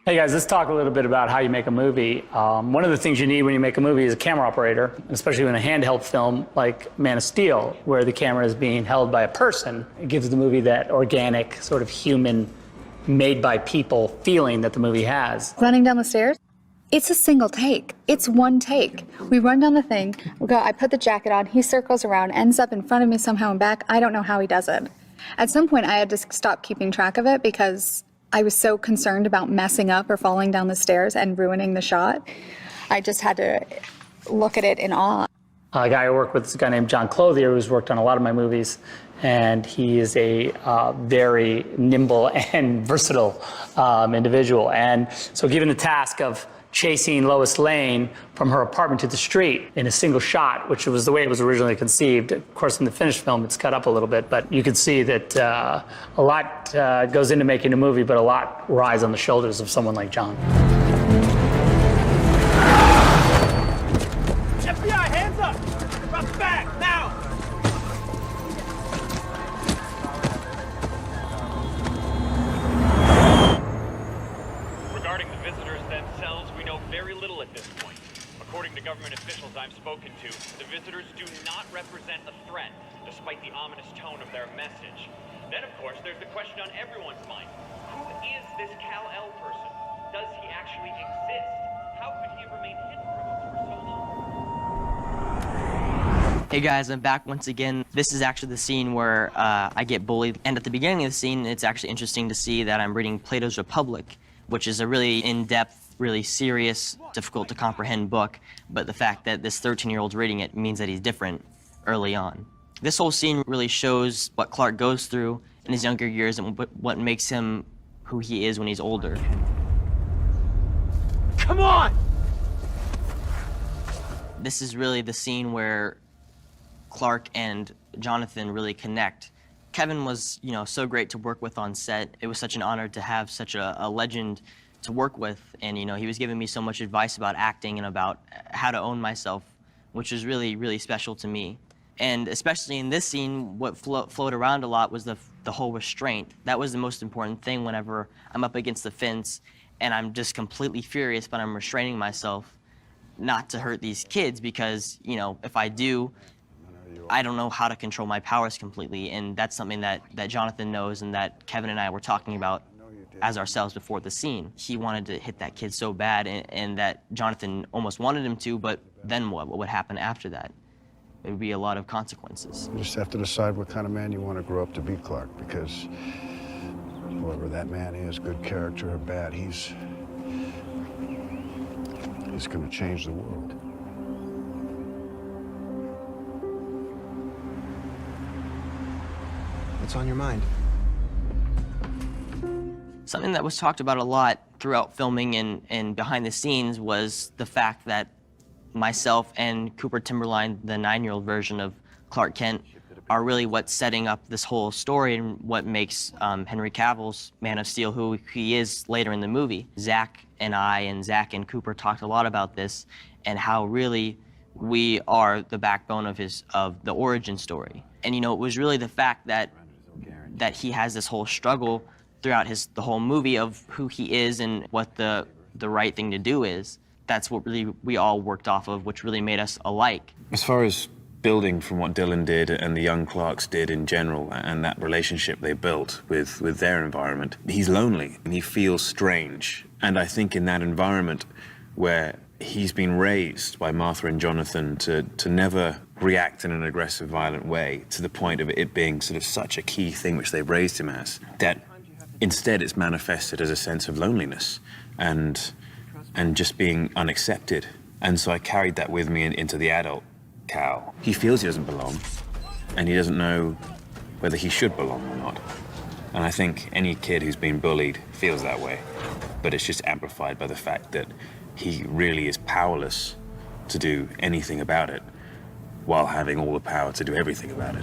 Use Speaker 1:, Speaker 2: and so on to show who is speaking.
Speaker 1: Hey guys, let's talk a little bit about how you make a movie. One of the things you need when you make a movie is a camera operator, especially in a handheld film like Man of Steel, where the camera is being held by a person. It gives the movie that organic, sort of human, made by people feeling that the movie has.
Speaker 2: Running down the stairs? It's a single take. It's one take. We run down the thing, we go, I put the jacket on, he circles around, ends up in front of me somehow and back. I don't know how he does it. At some point I had to stop keeping track of it because I was so concerned about messing up or falling down the stairs and ruining the shot. I just had to look at it in awe.
Speaker 1: A guy I work with is a guy named John Clothier, who's worked on a lot of my movies, and he is a very nimble and versatile individual. And so given the task of chasing Lois Lane from her apartment to the street in a single shot, which was the way it was originally conceived. Of course, in the finished film, it's cut up a little bit, but you can see that a lot goes into making a movie, but a lot rides on the shoulders of someone like John.
Speaker 3: FBI, hands up! Drop back, now! Regarding the visitors themselves, we know very little at this point. According to government officials I've spoken to, the visitors do not represent a threat, despite the ominous tone of their message. Then, of course, there's the question on everyone's mind. Who is this Kal-El person? Does he actually exist? How could he have remained hidden from us for so long?
Speaker 4: Hey guys, I'm back once again. This is actually the scene where I get bullied. And at the beginning of the scene, it's actually interesting to see that I'm reading Plato's Republic, which is a really in-depth, really serious, difficult to comprehend book. But the fact that this 13-year-old's reading it means that he's different early on. This whole scene really shows what Clark goes through in his younger years and what makes him who he is when he's older.
Speaker 3: Come on!
Speaker 4: This is really the scene where Clark and Jonathan really connect. Kevin was, so great to work with on set. It was such an honor to have such a legend to work with. And, he was giving me so much advice about acting and about how to own myself, which was really, really special to me. And especially in this scene, what flowed around a lot was the whole restraint. That was the most important thing whenever I'm up against the fence and I'm just completely furious, but I'm restraining myself not to hurt these kids because, if I do, I don't know how to control my powers completely, and that's something that Jonathan knows and that Kevin and I were talking about as ourselves before the scene. He wanted to hit that kid so bad, and that Jonathan almost wanted him to, but then what? What would happen after that? It would be a lot of consequences.
Speaker 5: You just have to decide what kind of man you want to grow up to be, Clark, because whoever that man is, good character or bad, he's going to change the world.
Speaker 6: What's on your mind?
Speaker 4: Something that was talked about a lot throughout filming and behind the scenes was the fact that myself and Cooper Timberline, the 9-year-old version of Clark Kent, are really what's setting up this whole story and what makes Henry Cavill's Man of Steel who he is later in the movie. Zach and I and Zach and Cooper talked a lot about this and how really we are the backbone of the origin story. And it was really the fact that he has this whole struggle throughout the whole movie of who he is and what the right thing to do is. That's what really we all worked off of, which really made us alike.
Speaker 7: As far as building from what Dylan did and the young Clarks did in general, and that relationship they built with their environment, he's lonely and he feels strange. And I think in that environment where he's been raised by Martha and Jonathan to never react in an aggressive, violent way, to the point of it being sort of such a key thing which they've raised him as, that instead it's manifested as a sense of loneliness and just being unaccepted. And so I carried that with me into the adult Cal. He feels he doesn't belong, and he doesn't know whether he should belong or not. And I think any kid who's been bullied feels that way, but it's just amplified by the fact that he really is powerless to do anything about it, while having all the power to do everything about it.